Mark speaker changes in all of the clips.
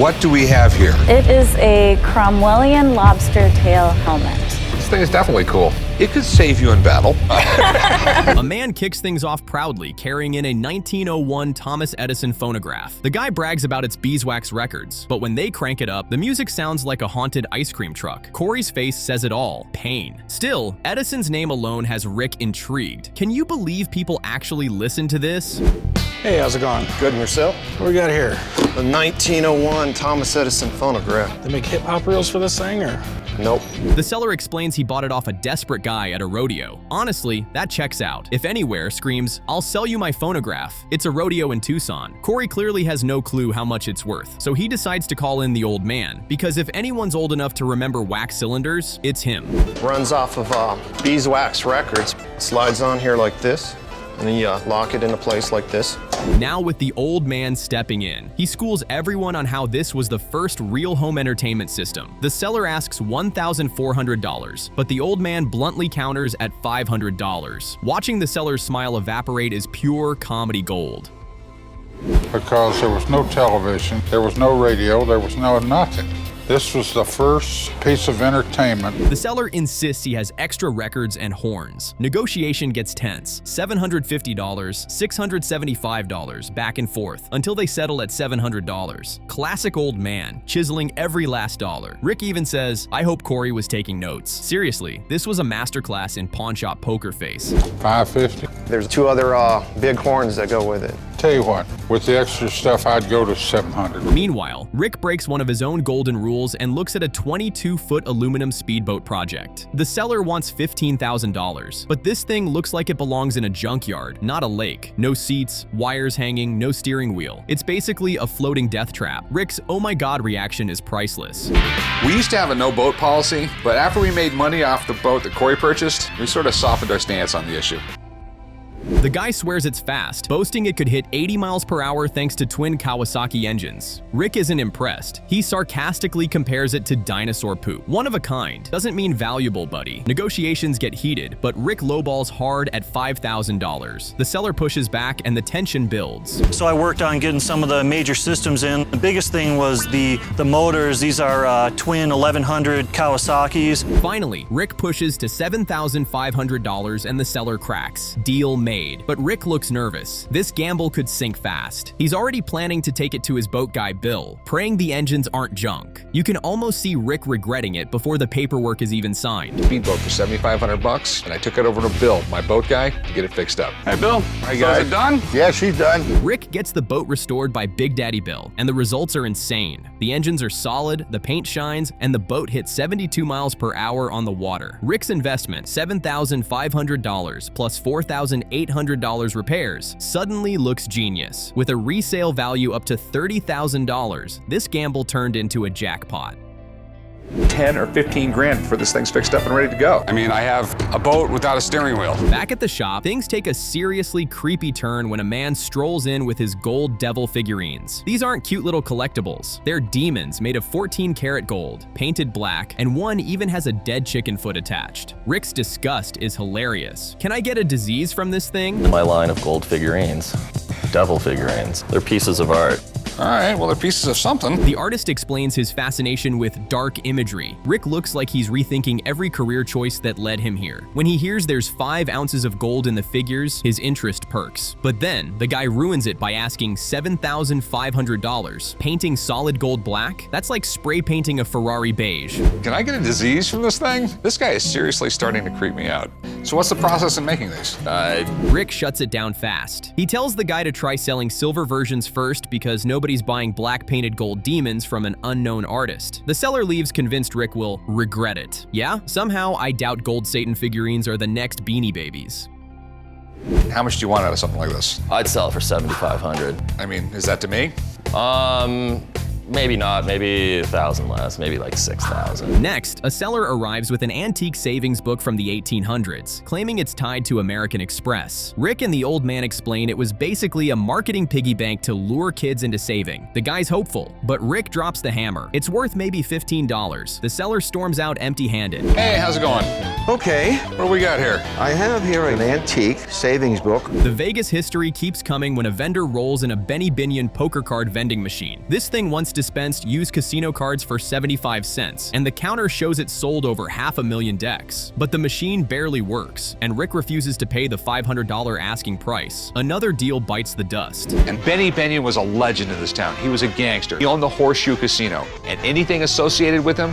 Speaker 1: What do we have here?
Speaker 2: It is a Cromwellian lobster tail helmet.
Speaker 1: This thing is definitely cool. It could save you in battle.
Speaker 3: A man kicks things off proudly, carrying in a 1901 Thomas Edison phonograph. The guy brags about its beeswax records, but when they crank it up, the music sounds like a haunted ice cream truck. Corey's face says it all: pain. Still, Edison's name alone has Rick intrigued. Can you believe people actually listen to this?
Speaker 4: Hey, how's it going?
Speaker 5: Good, and yourself?
Speaker 4: What do we got here?
Speaker 5: The 1901 Thomas Edison Phonograph.
Speaker 4: They make hip-hop reels for this thing, or?
Speaker 5: Nope.
Speaker 3: The seller explains he bought it off a desperate guy at a rodeo. Honestly, that checks out. If Anywhere screams, "I'll sell you my phonograph," it's a rodeo in Tucson. Corey clearly has no clue how much it's worth, so he decides to call in the old man, because if anyone's old enough to remember wax cylinders, it's him.
Speaker 5: Runs off of beeswax records. Slides on here like this, and then you lock it into place like this.
Speaker 3: Now with the old man stepping in, he schools everyone on how this was the first real home entertainment system. The seller asks $1,400, but the old man bluntly counters at $500. Watching the seller's smile evaporate is pure comedy gold.
Speaker 6: Because there was no television, there was no radio, there was no nothing. This was the first piece of entertainment.
Speaker 3: The seller insists he has extra records and horns. Negotiation gets tense. $750, $675, back and forth, until they settle at $700. Classic old man, chiseling every last dollar. Rick even says, "I hope Corey was taking notes." Seriously, this was a masterclass in pawnshop poker face.
Speaker 6: $550.
Speaker 5: There's two other big horns that go with it.
Speaker 6: Tell you what, with the extra stuff, I'd go to $700.
Speaker 3: Meanwhile, Rick breaks one of his own golden rules and looks at a 22-foot aluminum Speedboat Project. The seller wants $15,000, but this thing looks like it belongs in a junkyard, not a lake. No seats, wires hanging, no steering wheel. It's basically a floating death trap. Rick's "oh my god" reaction is priceless.
Speaker 1: We used to have a no-boat policy, but after we made money off the boat that Corey purchased, we sort of softened our stance on the issue.
Speaker 3: The guy swears it's fast, boasting it could hit 80 miles per hour thanks to twin Kawasaki engines. Rick isn't impressed. He sarcastically compares it to dinosaur poop. One of a kind. Doesn't mean valuable, buddy. Negotiations get heated, but Rick lowballs hard at $5,000. The seller pushes back and the tension builds.
Speaker 7: So I worked on getting some of the major systems in. The biggest thing was the motors. These are twin 1100 Kawasaki's.
Speaker 3: Finally, Rick pushes to $7,500 and the seller cracks. Deal made. But Rick looks nervous. This gamble could sink fast. He's already planning to take it to his boat guy Bill, praying the engines aren't junk. You can almost see Rick regretting it before the paperwork is even signed.
Speaker 1: Speedboat for $7,500, and I took it over to Bill, my boat guy, to get it fixed up.
Speaker 4: Hey, Bill.
Speaker 1: Hey,
Speaker 4: So
Speaker 1: guys.
Speaker 4: is it done?
Speaker 5: Yeah, she's done.
Speaker 3: Rick gets the boat restored by Big Daddy Bill, and the results are insane. The engines are solid, the paint shines, and the boat hits 72 miles per hour on the water. Rick's investment, $7,500 plus $4,800 repairs, suddenly looks genius. With a resale value up to $30,000, this gamble turned into a jackpot.
Speaker 1: 10 or 15 grand before this thing's fixed up and ready to go.
Speaker 8: I mean, I have a boat without a steering wheel.
Speaker 3: Back at the shop, things take a seriously creepy turn when a man strolls in with his gold devil figurines. These aren't cute little collectibles. They're demons made of 14-karat gold, painted black, and one even has a dead chicken foot attached. Rick's disgust is hilarious. Can I get a disease from this thing?
Speaker 9: My line of gold figurines, devil figurines. They're pieces of art.
Speaker 8: All right, well, they're pieces of something.
Speaker 3: The artist explains his fascination with dark imagery. Rick looks like he's rethinking every career choice that led him here. When he hears there's 5 ounces of gold in the figures, his interest perks. But then, the guy ruins it by asking $7,500. Painting solid gold black? That's like spray painting a Ferrari beige.
Speaker 1: Can I get a disease from this thing? This guy is seriously starting to creep me out. So what's the process in making these?
Speaker 3: Rick shuts it down fast. He tells the guy to try selling silver versions first because nobody's buying black painted gold demons from an unknown artist. The seller leaves convinced Rick will regret it. Yeah, somehow I doubt gold Satan figurines are the next Beanie Babies.
Speaker 1: How much do you want out of something like this?
Speaker 9: I'd sell it for $7,500.
Speaker 1: I mean, is that to me?
Speaker 9: Maybe not, maybe 1,000 less, maybe like 6,000.
Speaker 3: Next, a seller arrives with an antique savings book from the 1800s, claiming it's tied to American Express. Rick and the old man explain it was basically a marketing piggy bank to lure kids into saving. The guy's hopeful, but Rick drops the hammer. It's worth maybe $15. The seller storms out empty-handed.
Speaker 1: Hey, how's it going?
Speaker 5: Okay,
Speaker 1: What do we got here?
Speaker 5: I have here an antique savings book.
Speaker 3: The Vegas history keeps coming when a vendor rolls in a Benny Binion poker card vending machine. This thing wants to dispensed used casino cards for 75 cents, and the counter shows it sold over 500,000 decks. But the machine barely works, and Rick refuses to pay the $500 asking price. Another deal bites the dust.
Speaker 1: And Benny Benyon was a legend in this town. He was a gangster. He owned the Horseshoe Casino, and anything associated with him.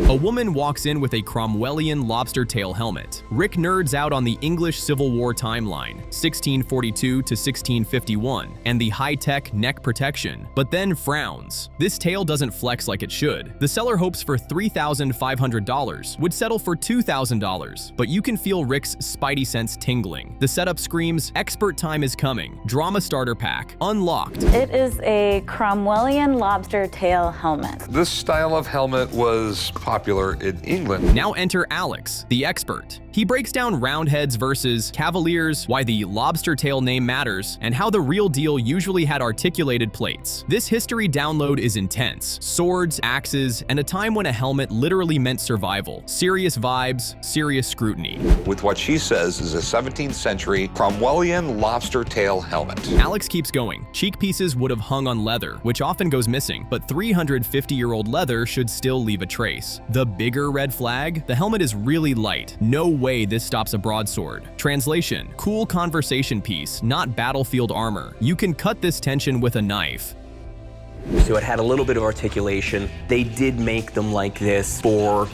Speaker 3: A woman walks in with a Cromwellian lobster tail helmet. Rick nerds out on the English Civil War timeline, 1642 to 1651, and the high-tech neck protection, but then frowns. This tail doesn't flex like it should. The seller hopes for $3,500, would settle for $2,000, but you can feel Rick's spidey sense tingling. The setup screams, expert time is coming. Drama starter pack, unlocked.
Speaker 2: It is a Cromwellian lobster tail helmet.
Speaker 8: This style of helmet was popular in England.
Speaker 3: Now enter Alex, the expert. He breaks down roundheads versus cavaliers, why the lobster tail name matters, and how the real deal usually had articulated plates. This history download is intense. Swords, axes, and a time when a helmet literally meant survival. Serious vibes, serious scrutiny.
Speaker 1: With what she says is a 17th century Cromwellian lobster tail helmet.
Speaker 3: Alex keeps going. Cheek pieces would have hung on leather, which often goes missing, but 350-year-old leather should still leave a trace. The bigger red flag? The helmet is really light. No way this stops a broadsword. Translation: cool conversation piece, not battlefield armor. You can cut this tension with a knife.
Speaker 10: So it had a little bit of articulation. They did make them like this for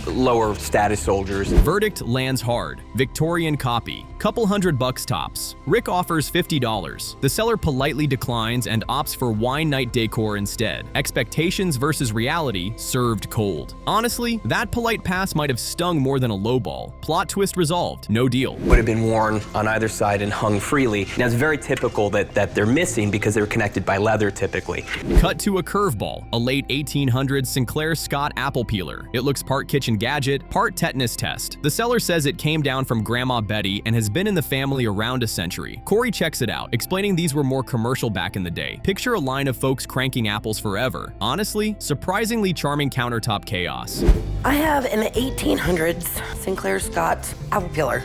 Speaker 10: lower status soldiers.
Speaker 3: Verdict lands hard. Victorian copy. Couple $100 tops. Rick offers $50. The seller politely declines and opts for wine night decor instead. Expectations versus reality served cold. Honestly, that polite pass might have stung more than a lowball. Plot twist resolved. No deal.
Speaker 10: Would have been worn on either side and hung freely. Now it's very typical that they're missing because they were connected by leather typically.
Speaker 3: Cut to a curveball, a late 1800s Sinclair Scott apple peeler. It looks part kitchen gadget, part tetanus test. The seller says it came down from Grandma Betty and has been in the family around a century. Corey checks it out, explaining these were more commercial back in the day. Picture a line of folks cranking apples forever. Honestly, surprisingly charming countertop chaos.
Speaker 11: I have an 1800s Sinclair Scott apple peeler.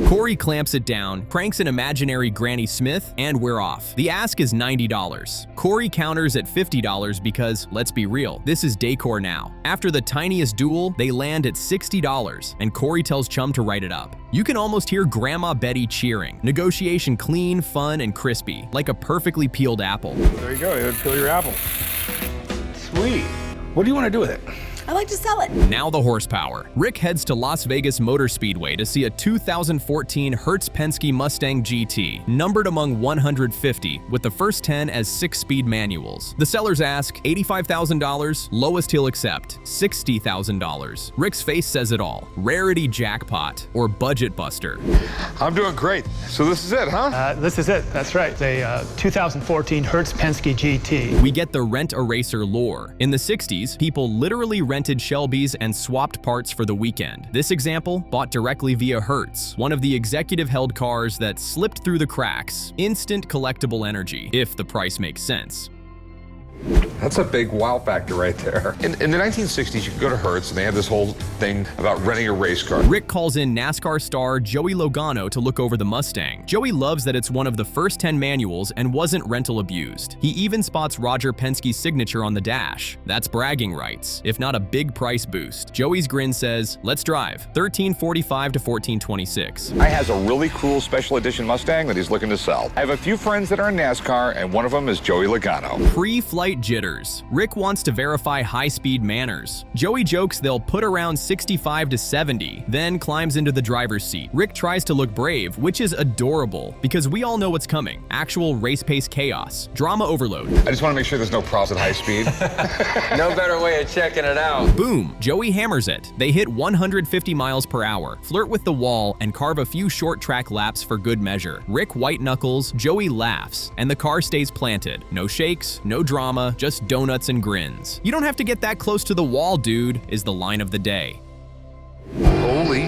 Speaker 3: Corey clamps it down, pranks an imaginary Granny Smith, and we're off. The ask is $90. Corey counters at $50 because, let's be real, this is decor now. After the tiniest duel, they land at $60, and Corey tells Chum to write it up. You can almost hear Grandma Betty cheering. Negotiation clean, fun, and crispy, like a perfectly peeled apple.
Speaker 4: There you go, you peel your apple. Sweet. What do you want to do with it?
Speaker 11: I like to sell it.
Speaker 3: Now the horsepower. Rick heads to Las Vegas Motor Speedway to see a 2014 Hertz Penske Mustang GT, numbered among 150, with the first 10 as 6-speed manuals. The sellers ask $85,000, lowest he'll accept, $60,000. Rick's face says it all. Rarity jackpot, or budget buster.
Speaker 8: I'm doing great. So this is it, huh?
Speaker 12: This is it, that's right. It's a 2014 Hertz Penske GT.
Speaker 3: We get the rent eraser lore. In the 60s, people literally rented Shelbys and swapped parts for the weekend. This example, bought directly via Hertz, one of the executive-held cars that slipped through the cracks. Instant collectible energy, if the price makes sense.
Speaker 8: That's a big wow factor right there. In the 1960s, you could go to Hertz, and they had this whole thing about renting a race car.
Speaker 3: Rick calls in NASCAR star Joey Logano to look over the Mustang. Joey loves that it's one of the first 10 manuals and wasn't rental abused. He even spots Roger Penske's signature on the dash. That's bragging rights, if not a big price boost. Joey's grin says, let's drive, $1345 to $1426.
Speaker 1: Guy has a really cool special edition Mustang that he's looking to sell. I have a few friends that are in NASCAR, and one of them is Joey Logano.
Speaker 3: Pre-flight jitters. Rick wants to verify high-speed manners. Joey jokes they'll put around 65 to 70, then climbs into the driver's seat. Rick tries to look brave, which is adorable, because we all know what's coming. Actual race-pace chaos. Drama overload.
Speaker 8: I just want to make sure there's no problems at high speed.
Speaker 9: No better way of checking it out.
Speaker 3: Boom! Joey hammers it. They hit 150 miles per hour, flirt with the wall, and carve a few short track laps for good measure. Rick white knuckles, Joey laughs, and the car stays planted. No shakes, no drama, just donuts and grins. You don't have to get that close to the wall, dude, is the line of the day.
Speaker 8: Holy.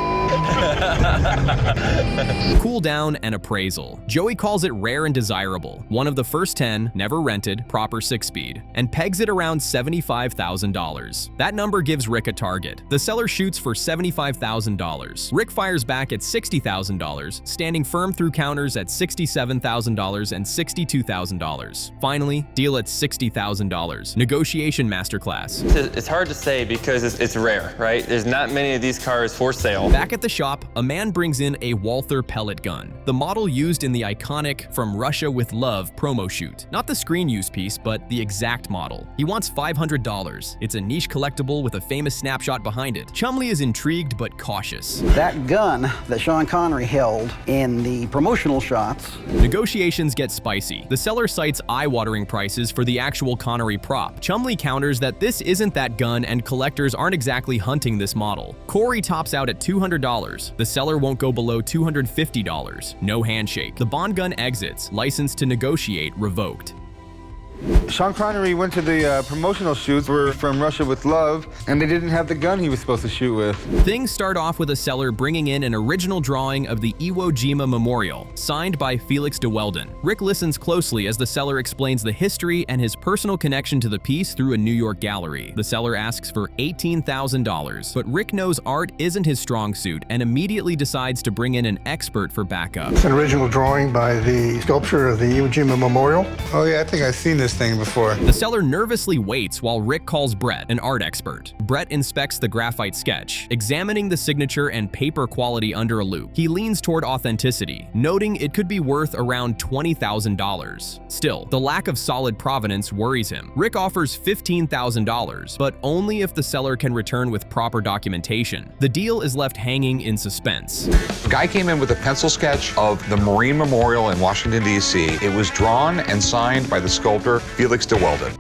Speaker 3: Cool down and appraisal. Joey calls it rare and desirable, one of the first 10, never rented, proper 6-speed, and pegs it around $75,000. That number gives Rick a target. The seller shoots for $75,000. Rick fires back at $60,000, standing firm through counters at $67,000 and $62,000. Finally, deal at $60,000. Negotiation masterclass.
Speaker 9: It's hard to say because it's rare, right? There's not many of these cars for sale.
Speaker 3: Back at the shop, a man brings in a Walther pellet gun, the model used in the iconic From Russia with Love promo shoot. Not the screen use piece, but the exact model. He wants $500. It's a niche collectible with a famous snapshot behind it. Chumley is intrigued but cautious.
Speaker 13: That gun that Sean Connery held in the promotional shots.
Speaker 3: Negotiations get spicy. The seller cites eye-watering prices for the actual Connery prop. Chumley counters that this isn't that gun and collectors aren't exactly hunting this model. Corey tops out at $200. The seller won't go below $250. No handshake. The Bond gun exits, license to negotiate revoked.
Speaker 4: Sean Connery went to the promotional shoots for From Russia with Love, and they didn't have the gun he was supposed to shoot with.
Speaker 3: Things start off with a seller bringing in an original drawing of the Iwo Jima Memorial, signed by Felix de Weldon. Rick listens closely as the seller explains the history and his personal connection to the piece through a New York gallery. The seller asks for $18,000, but Rick knows art isn't his strong suit and immediately decides to bring in an expert for backup.
Speaker 14: It's an original drawing by the sculptor of the Iwo Jima Memorial.
Speaker 4: Oh yeah, I think I've seen this thing before.
Speaker 3: The seller nervously waits while Rick calls Bret, an art expert. Bret inspects the graphite sketch, examining the signature and paper quality under a loupe. He leans toward authenticity, noting it could be worth around $20,000. Still, the lack of solid provenance worries him. Rick offers $15,000, but only if the seller can return with proper documentation. The deal is left hanging in suspense.
Speaker 8: A guy came in with a pencil sketch of the Marine Memorial in Washington, D.C. It was drawn and signed by the sculptor Felix de Weldon.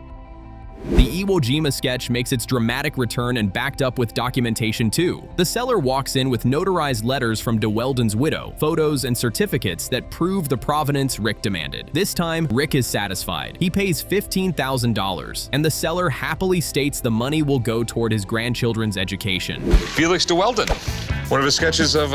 Speaker 3: The Iwo Jima sketch makes its dramatic return and backed up with documentation too. The seller walks in with notarized letters from de Weldon's widow, photos and certificates that prove the provenance Rick demanded. This time, Rick is satisfied. He pays $15,000, and the seller happily states the money will go toward his grandchildren's education.
Speaker 8: Felix de Weldon, one of his sketches of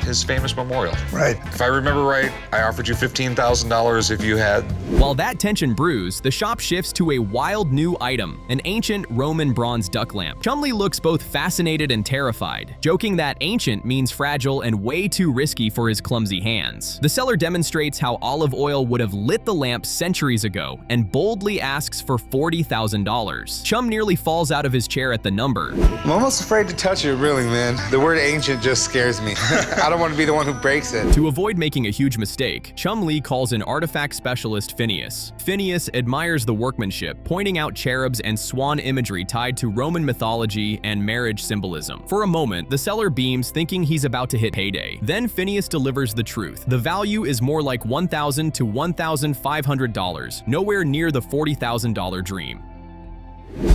Speaker 8: his famous memorial.
Speaker 14: Right.
Speaker 8: If I remember right, I offered you $15,000 if you had...
Speaker 3: While that tension brews, the shop shifts to a wild new item, an ancient Roman bronze duck lamp. Chumley looks both fascinated and terrified, joking that ancient means fragile and way too risky for his clumsy hands. The seller demonstrates how olive oil would have lit the lamp centuries ago and boldly asks for $40,000. Chum nearly falls out of his chair at the number.
Speaker 4: I'm almost afraid to touch it, really, man. The word ancient just scares me. I don't want to be the one who breaks it.
Speaker 3: To avoid making a huge mistake, Chumley calls an artifact specialist Phineas. Phineas admires the workmanship, pointing out cherubs and swan imagery tied to Roman mythology and marriage symbolism. For a moment, the seller beams, thinking he's about to hit payday. Then Phineas delivers the truth. The value is more like $1,000 to $1,500, nowhere near the $40,000 dream.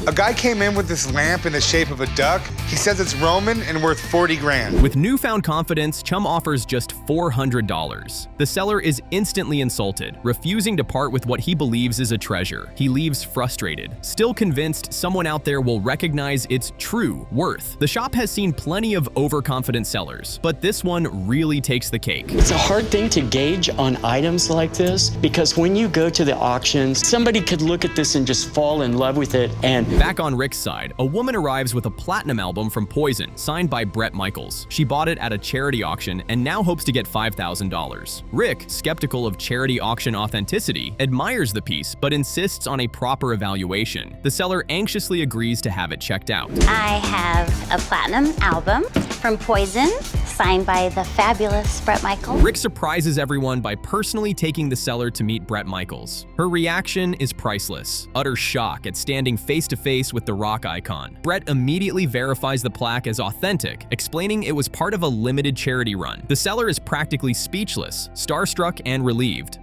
Speaker 4: A guy came in with this lamp in the shape of a duck. He says it's Roman and worth 40 grand.
Speaker 3: With newfound confidence, Chum offers just $400. The seller is instantly insulted, refusing to part with what he believes is a treasure. He leaves frustrated, still convinced someone out there will recognize its true worth. The shop has seen plenty of overconfident sellers, but this one really takes the cake.
Speaker 15: It's a hard thing to gauge on items like this because when you go to the auctions, somebody could look at this and just fall in love with it. And
Speaker 3: back on Rick's side, a woman arrives with a platinum album from Poison, signed by Bret Michaels. She bought it at a charity auction and now hopes to get $5,000. Rick, skeptical of charity auction authenticity, admires the piece but insists on a proper evaluation. The seller anxiously agrees to have it checked out.
Speaker 2: I have a platinum album from Poison, signed by the fabulous Bret Michaels.
Speaker 3: Rick surprises everyone by personally taking the seller to meet Bret Michaels. Her reaction is priceless, utter shock at standing face-to-face with the rock icon. Bret immediately verifies the plaque as authentic, explaining it was part of a limited charity run. The seller is practically speechless, starstruck and relieved.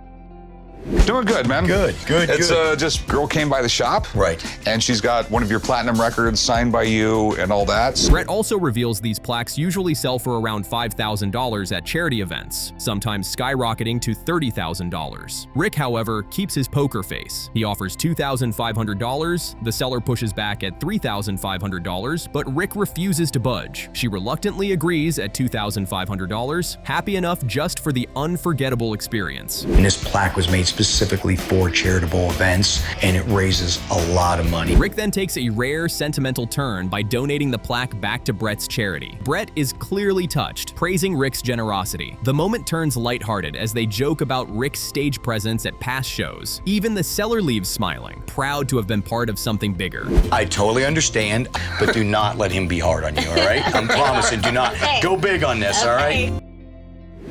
Speaker 1: Doing good, man.
Speaker 16: Good.
Speaker 1: It's just girl came by the shop.
Speaker 16: Right.
Speaker 1: And she's got one of your platinum records signed by you and all that.
Speaker 3: Bret also reveals these plaques usually sell for around $5,000 at charity events, sometimes skyrocketing to $30,000. Rick, however, keeps his poker face. He offers $2,500, the seller pushes back at $3,500, but Rick refuses to budge. She reluctantly agrees at $2,500, happy enough just for the unforgettable experience.
Speaker 16: And this plaque was made specifically for charitable events, and it raises a lot of money.
Speaker 3: Rick then takes a rare, sentimental turn by donating the plaque back to Bret's charity. Bret is clearly touched, praising Rick's generosity. The moment turns lighthearted as they joke about Rick's stage presence at past shows. Even the seller leaves smiling, proud to have been part of something bigger.
Speaker 16: I totally understand, but do not let him be hard on you, all right? I'm promising, do not go big on this, all right?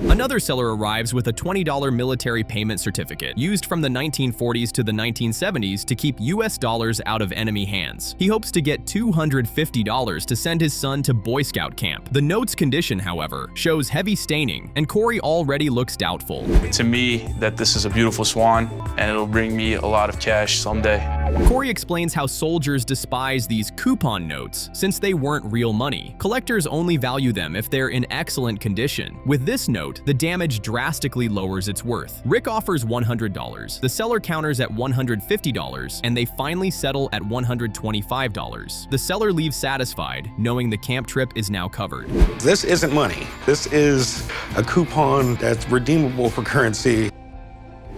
Speaker 3: Another seller arrives with a $20 military payment certificate, used from the 1940s to the 1970s to keep US dollars out of enemy hands. He hopes to get $250 to send his son to Boy Scout camp. The note's condition, however, shows heavy staining, and Corey already looks doubtful.
Speaker 17: To me, that this is a beautiful swan, and it'll bring me a lot of cash someday.
Speaker 3: Corey explains how soldiers despise these coupon notes since they weren't real money. Collectors only value them if they're in excellent condition. With this note, the damage drastically lowers its worth. Rick offers $100. The seller counters at $150, and they finally settle at $125. The seller leaves satisfied, knowing the camp trip is now covered.
Speaker 18: This isn't money. This is a coupon that's redeemable for currency.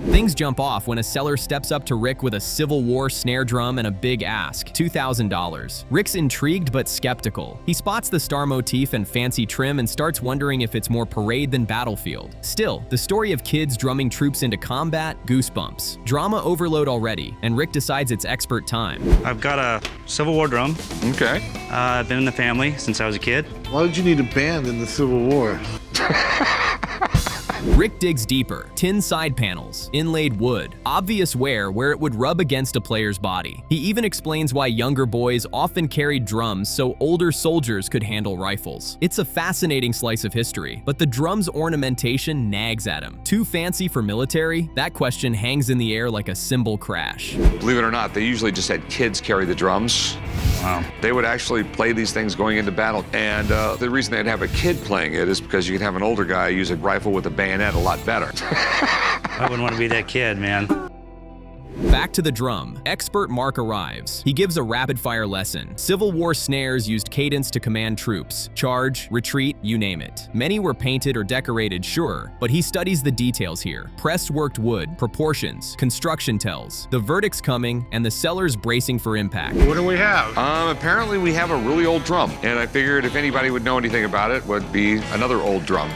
Speaker 3: Things jump off when a seller steps up to Rick with a Civil War snare drum and a big ask, $2,000. Rick's intrigued but skeptical. He spots the star motif and fancy trim and starts wondering if it's more parade than battlefield. Still, the story of kids drumming troops into combat, goosebumps. Drama overload already, and Rick decides it's expert time.
Speaker 19: I've got a Civil War drum.
Speaker 1: Okay.
Speaker 19: I've been in the family since I was a kid.
Speaker 14: Why did you need a band in the Civil War?
Speaker 3: Rick digs deeper. Tin side panels, inlaid wood, obvious wear where it would rub against a player's body. He even explains why younger boys often carried drums so older soldiers could handle rifles. It's a fascinating slice of history, but the drum's ornamentation nags at him. Too fancy for military? That question hangs in the air like a cymbal crash.
Speaker 8: Believe it or not, they usually just had kids carry the drums.
Speaker 19: Wow.
Speaker 8: They would actually play these things going into battle, and the reason they'd have a kid playing it is because you can have an older guy use a rifle with a bayonet a lot better.
Speaker 19: I wouldn't want to be that kid, man.
Speaker 3: Back to the drum. Expert Mark arrives. He gives a rapid-fire lesson. Civil War snares used cadence to command troops. Charge, retreat, you name it. Many were painted or decorated, sure, but he studies the details here. Pressed-worked wood, proportions, construction tells. The verdict's coming, and the seller's bracing for impact.
Speaker 6: What do we have?
Speaker 8: Apparently we have a really old drum, and I figured if anybody would know anything about it, would be another old drum.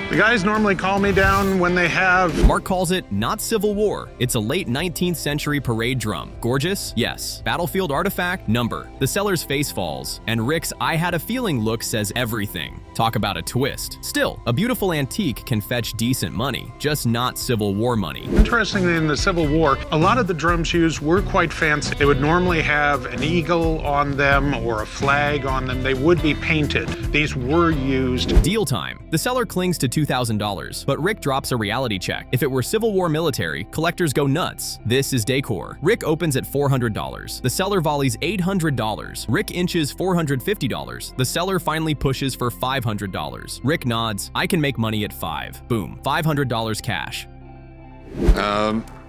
Speaker 6: The guys normally call me down when they have...
Speaker 3: Mark calls it not Civil War. It's a late 19th century parade drum. Gorgeous? Yes. Battlefield artifact? Number. The seller's face falls, and Rick's I had a feeling look says everything. Talk about a twist. Still, a beautiful antique can fetch decent money, just not Civil War money.
Speaker 6: Interestingly, in the Civil War, a lot of the drums used were quite fancy. They would normally have an eagle on them or a flag on them. They would be painted. These were used.
Speaker 3: Deal time. The seller clings to $2,000, but Rick drops a reality check. If it were Civil War military, collectors go nuts. This is décor. Rick opens at $400. The seller volleys $800. Rick inches $450. The seller finally pushes for $500. Rick nods. I can make money at $5. Boom. $500 cash.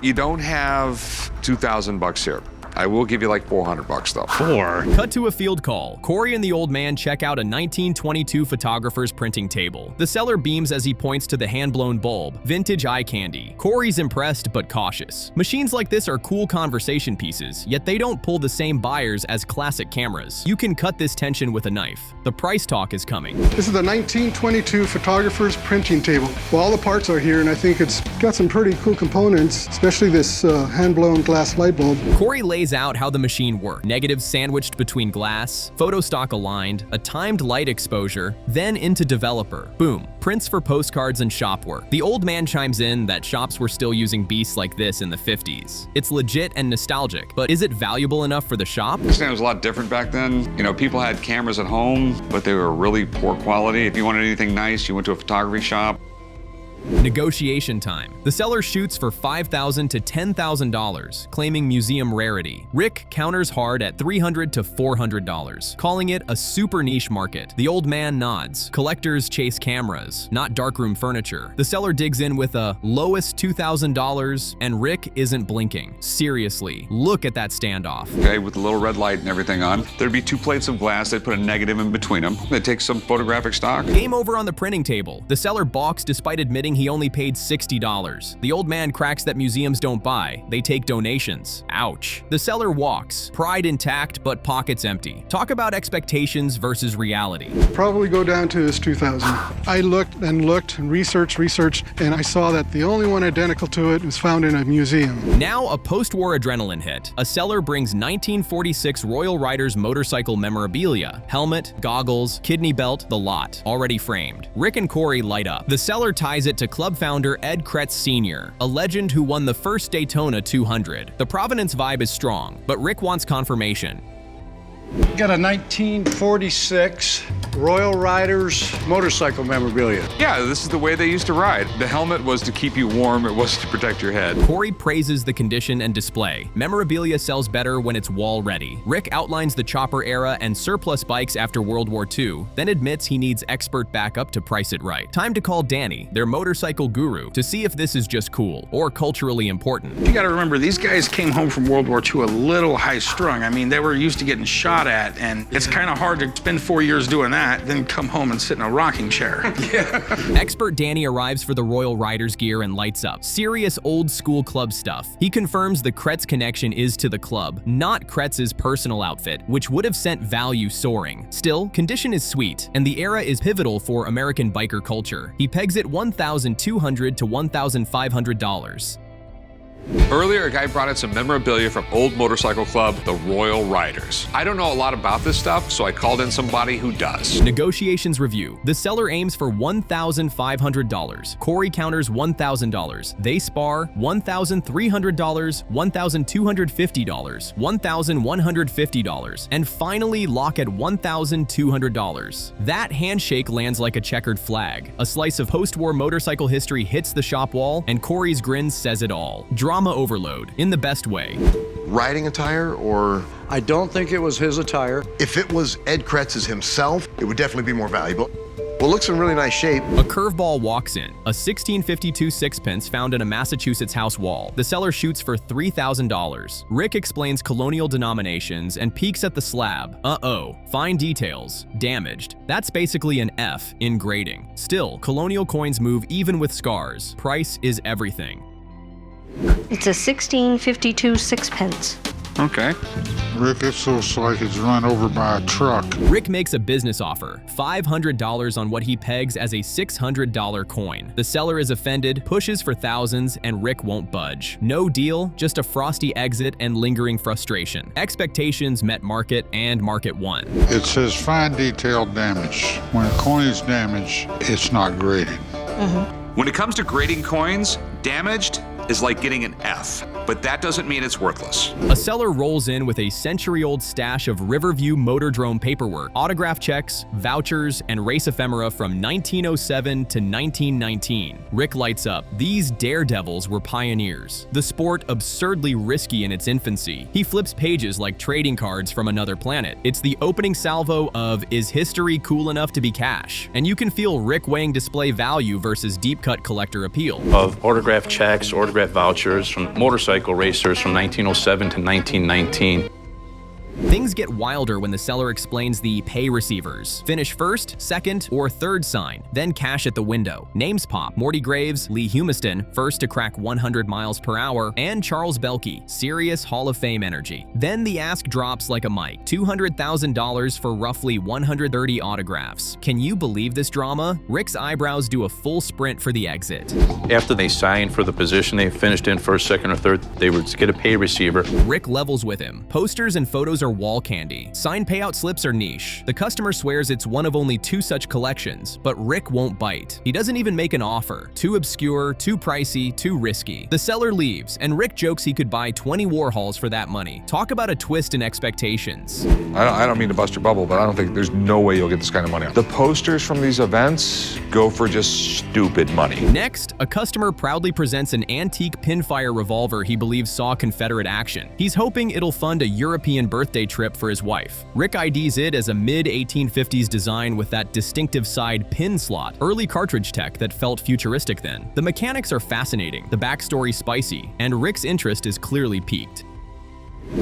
Speaker 8: You don't have $2,000 here. I will give you like $400 though.
Speaker 3: Cut to a field call. Corey and the old man check out a 1922 photographer's printing table. The seller beams as he points to the hand-blown bulb. Vintage eye candy. Corey's impressed but cautious. Machines like this are cool conversation pieces, yet they don't pull the same buyers as classic cameras. You can cut this tension with a knife. The price talk is coming.
Speaker 14: This is the 1922 photographer's printing table. Well, all the parts are here, and I think it's got some pretty cool components, especially this hand-blown glass light bulb.
Speaker 3: Corey lays out how the machine worked. Negatives sandwiched between glass, photo stock aligned, a timed light exposure, then into developer. Boom. Prints for postcards and shop work. The old man chimes in that shops were still using beasts like this in the 50s. It's legit and nostalgic, but is it valuable enough for the shop?
Speaker 1: This thing was a lot different back then. You know, people had cameras at home, but they were really poor quality. If you wanted anything nice, you went to a photography shop.
Speaker 3: Negotiation time. The seller shoots for $5,000 to $10,000, claiming museum rarity. Rick counters hard at $300 to $400, calling it a super niche market. The old man nods. Collectors chase cameras, not darkroom furniture. The seller digs in with a lowest $2,000, and Rick isn't blinking. Seriously, look at that standoff.
Speaker 1: Okay, with the little red light and everything on, there'd be 2 plates of glass. They'd put a negative in between them. They'd take some photographic stock.
Speaker 3: Game over on the printing table. The seller balks despite admitting he only paid $60. The old man cracks that museums don't buy, they take donations. Ouch. The seller walks, pride intact but pockets empty. Talk about expectations versus reality.
Speaker 14: Probably go down to this 2000. I looked and researched, and I saw that the only one identical to it was found in a museum.
Speaker 3: Now a post-war adrenaline hit. A seller brings 1946 Royal Riders motorcycle memorabilia, helmet, goggles, kidney belt, the lot, already framed. Rick and Corey light up. The seller ties it to club founder Ed Kretz Sr., a legend who won the first Daytona 200. The Provenance vibe is strong, but Rick wants confirmation.
Speaker 20: Got a 1946 Royal Riders motorcycle memorabilia.
Speaker 1: Yeah, this is the way they used to ride. The helmet was to keep you warm, it wasn't to protect your head.
Speaker 3: Corey praises the condition and display. Memorabilia sells better when it's wall ready. Rick outlines the chopper era and surplus bikes after World War II, then admits he needs expert backup to price it right. Time to call Danny, their motorcycle guru, to see if this is just cool or culturally important.
Speaker 21: You gotta remember, these guys came home from World War II a little high-strung. I mean, they were used to getting shot at, and it's kind of hard to spend 4 years doing that, then come home and sit in a rocking chair.
Speaker 3: Expert Danny arrives for the Royal Riders gear and lights up. Serious old school club stuff. He confirms the Kretz connection is to the club, not Kretz's personal outfit, which would have sent value soaring. Still, condition is sweet, and the era is pivotal for American biker culture. He pegs it $1,200 to $1,500.
Speaker 1: Earlier, a guy brought in some memorabilia from old motorcycle club, the Royal Riders. I don't know a lot about this stuff, so I called in somebody who does.
Speaker 3: Negotiations review. The seller aims for $1,500. Corey counters $1,000. They spar $1,300, $1,250, $1,150, and finally lock at $1,200. That handshake lands like a checkered flag. A slice of post-war motorcycle history hits the shop wall, and Corey's grin says it all. Drama overload, in the best way.
Speaker 22: Riding attire, or?
Speaker 20: I don't think it was his attire.
Speaker 22: If it was Ed Kretz's himself, it would definitely be more valuable. Well, it looks in really nice shape.
Speaker 3: A curveball walks in, a 1652 sixpence found in a Massachusetts house wall. The seller shoots for $3,000. Rick explains colonial denominations and peeks at the slab. Uh-oh, fine details, damaged. That's basically an F in grading. Still, colonial coins move even with scars. Price is everything.
Speaker 23: It's a 1652 sixpence.
Speaker 1: Okay.
Speaker 24: Rick, it looks like it's run over by a truck.
Speaker 3: Rick makes a business offer, $500 on what he pegs as a $600 coin. The seller is offended, pushes for thousands, and Rick won't budge. No deal, just a frosty exit and lingering frustration. Expectations met market, and market won.
Speaker 24: It says fine detailed damage. When a coin is damaged, it's not graded.
Speaker 1: When it comes to grading coins, damaged is like getting an F, but that doesn't mean it's worthless.
Speaker 3: A seller rolls in with a century-old stash of Riverview Motordrome paperwork, autograph checks, vouchers, and race ephemera from 1907 to 1919. Rick lights up. These daredevils were pioneers. The sport absurdly risky in its infancy. He flips pages like trading cards from another planet. It's the opening salvo of "Is history cool enough to be cash?" And you can feel Rick weighing display value versus deep-cut collector appeal.
Speaker 25: Of autograph checks, autograph vouchers from motorcycle racers from 1907 to 1919.
Speaker 3: Things get wilder when the seller explains the pay receivers. Finish first, second, or third sign, then cash at the window. Names pop: Morty Graves, Lee Humiston, first to crack 100 miles per hour, and Charles Belkey, serious Hall of Fame energy. Then the ask drops like a mic, $200,000 for roughly 130 autographs. Can you believe this drama? Rick's eyebrows do a full sprint for the exit.
Speaker 25: After they signed for the position they finished in first, second, or third, they would get a pay receiver.
Speaker 3: Rick levels with him. Posters and photos are are wall candy. Signed payout slips are niche. The customer swears it's one of only 2 such collections, but Rick won't bite. He doesn't even make an offer. Too obscure, too pricey, too risky. The seller leaves, and Rick jokes he could buy 20 Warhols for that money. Talk about a twist in expectations.
Speaker 8: I don't mean to bust your bubble, but I don't think there's no way you'll get this kind of money. The posters from these events go for just stupid money.
Speaker 3: Next, a customer proudly presents an antique pinfire revolver he believes saw Confederate action. He's hoping it'll fund a European birthday trip for his wife. Rick IDs it as a mid-1850s design with that distinctive side pin slot, early cartridge tech that felt futuristic then. The mechanics are fascinating, the backstory spicy, and Rick's interest is clearly piqued.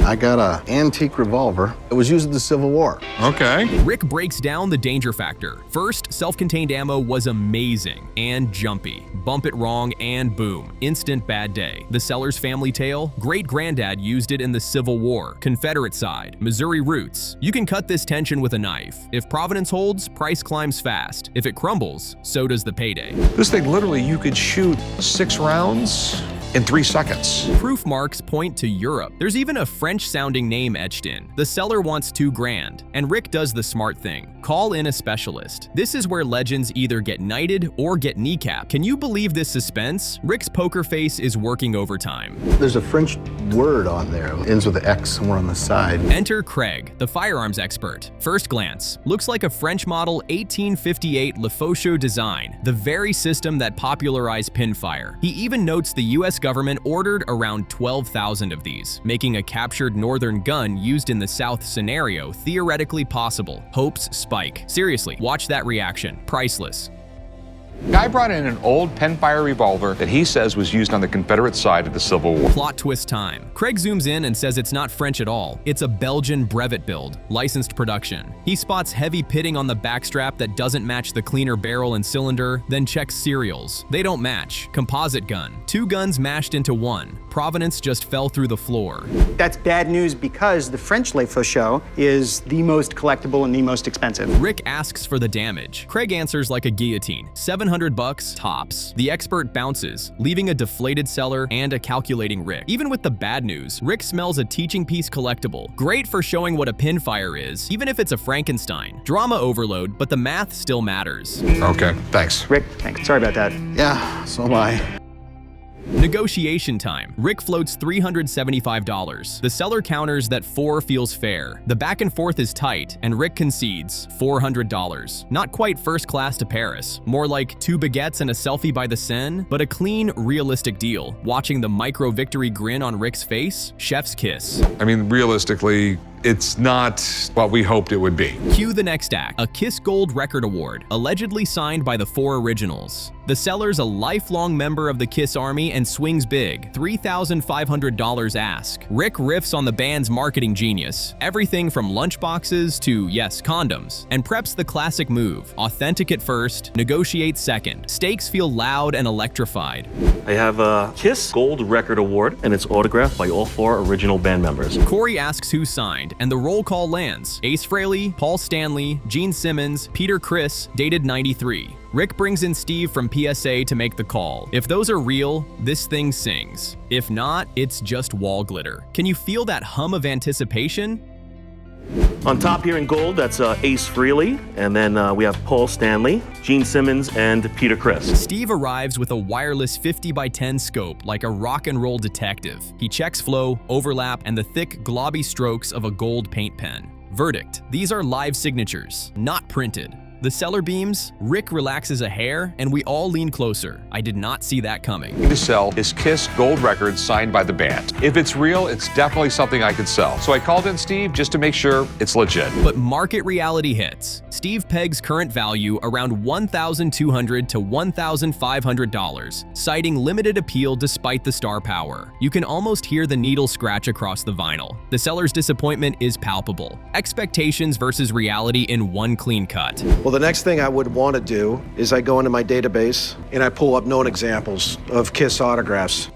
Speaker 5: I got an antique revolver. It was used in the Civil War.
Speaker 8: Okay.
Speaker 3: Rick breaks down the danger factor. First, self-contained ammo was amazing and jumpy. Bump it wrong and boom, instant bad day. The seller's family tale? Great-granddad used it in the Civil War. Confederate side, Missouri roots. You can cut this tension with a knife. If Providence holds, price climbs fast. If it crumbles, so does the payday.
Speaker 8: This thing, literally, you could shoot 6 rounds in 3 seconds.
Speaker 3: Proof marks point to Europe. There's even a French-sounding name etched in. The seller wants $2 grand, and Rick does the smart thing. Call in a specialist. This is where legends either get knighted or get kneecapped. Can you believe this suspense? Rick's poker face is working overtime.
Speaker 5: There's a French word on there. It ends with an X somewhere on the side.
Speaker 3: Enter Craig, the firearms expert. First glance, looks like a French model 1858 Lefaucheux design, the very system that popularized pinfire. He even notes the US government ordered around 12,000 of these, making a captured northern gun used in the South scenario theoretically possible. Hopes spike. Seriously, watch that reaction. Priceless.
Speaker 8: Guy brought in an old Penfire revolver that he says was used on the Confederate side of the Civil War.
Speaker 3: Plot twist time. Craig zooms in and says it's not French at all. It's a Belgian brevet build, licensed production. He spots heavy pitting on the backstrap that doesn't match the cleaner barrel and cylinder, then checks serials. They don't match. Composite gun. 2 guns mashed into 1. Provenance just fell through the floor.
Speaker 7: That's bad news because the French Lefaucheux is the most collectible and the most expensive.
Speaker 3: Rick asks for the damage. Craig answers like a guillotine. $700 tops. The expert bounces, leaving a deflated seller and a calculating Rick. Even with the bad news, Rick smells a teaching piece collectible. Great for showing what a pinfire is, even if it's a Frankenstein. Drama overload, but the math still matters.
Speaker 8: Okay, thanks.
Speaker 7: Rick, thanks. Sorry about that.
Speaker 5: Yeah, so am I.
Speaker 3: Negotiation time. Rick floats $375. The seller counters that 4 feels fair. The back and forth is tight, and Rick concedes $400. Not quite first class to Paris. More like 2 baguettes and a selfie by the Seine, but a clean, realistic deal. Watching the micro victory grin on Rick's face, chef's kiss.
Speaker 8: I mean, realistically, it's not what we hoped it would be.
Speaker 3: Cue the next act, a Kiss Gold Record Award, allegedly signed by the 4 originals. The seller's a lifelong member of the Kiss Army and swings big, $3,500 ask. Rick riffs on the band's marketing genius, everything from lunchboxes to, yes, condoms, and preps the classic move, authenticate first, negotiate second. Stakes feel loud and electrified.
Speaker 10: I have a Kiss Gold Record Award, and it's autographed by all 4 original band members.
Speaker 3: Corey asks who signed, and the roll call lands. Ace Frehley, Paul Stanley, Gene Simmons, Peter Criss, dated 93. Rick brings in Steve from PSA to make the call. If those are real, this thing sings. If not, it's just wall glitter. Can you feel that hum of anticipation?
Speaker 10: On top here in gold, that's Ace Frehley, and then we have Paul Stanley, Gene Simmons, and Peter Criss.
Speaker 3: Steve arrives with a wireless 50x10 scope like a rock and roll detective. He checks flow, overlap, and the thick, globby strokes of a gold paint pen. Verdict: these are live signatures, not printed. The seller beams, Rick relaxes a hair, and we all lean closer. I did not see that coming.
Speaker 8: To sell is Kiss Gold records signed by the band. If it's real, it's definitely something I could sell. So I called in Steve just to make sure it's legit.
Speaker 3: But market reality hits. Steve pegs current value around $1,200 to $1,500, citing limited appeal despite the star power. You can almost hear the needle scratch across the vinyl. The seller's disappointment is palpable. Expectations versus reality in one clean cut.
Speaker 11: Well, the next thing I would want to do is I go into my database and I pull up known examples of Kiss autographs.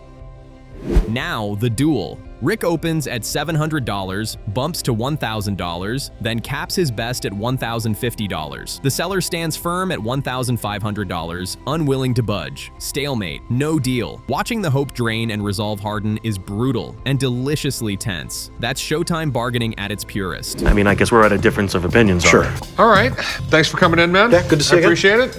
Speaker 3: Now, the duel. Rick opens at $700, bumps to $1,000, then caps his best at $1,050. The seller stands firm at $1,500, unwilling to budge. Stalemate, no deal. Watching the hope drain and resolve harden is brutal and deliciously tense. That's showtime bargaining at its purest.
Speaker 10: I mean, I guess we're at a difference of opinions.
Speaker 11: Sure.
Speaker 1: All right. Thanks for coming in, man.
Speaker 11: Yeah, good to see you
Speaker 1: I appreciate it.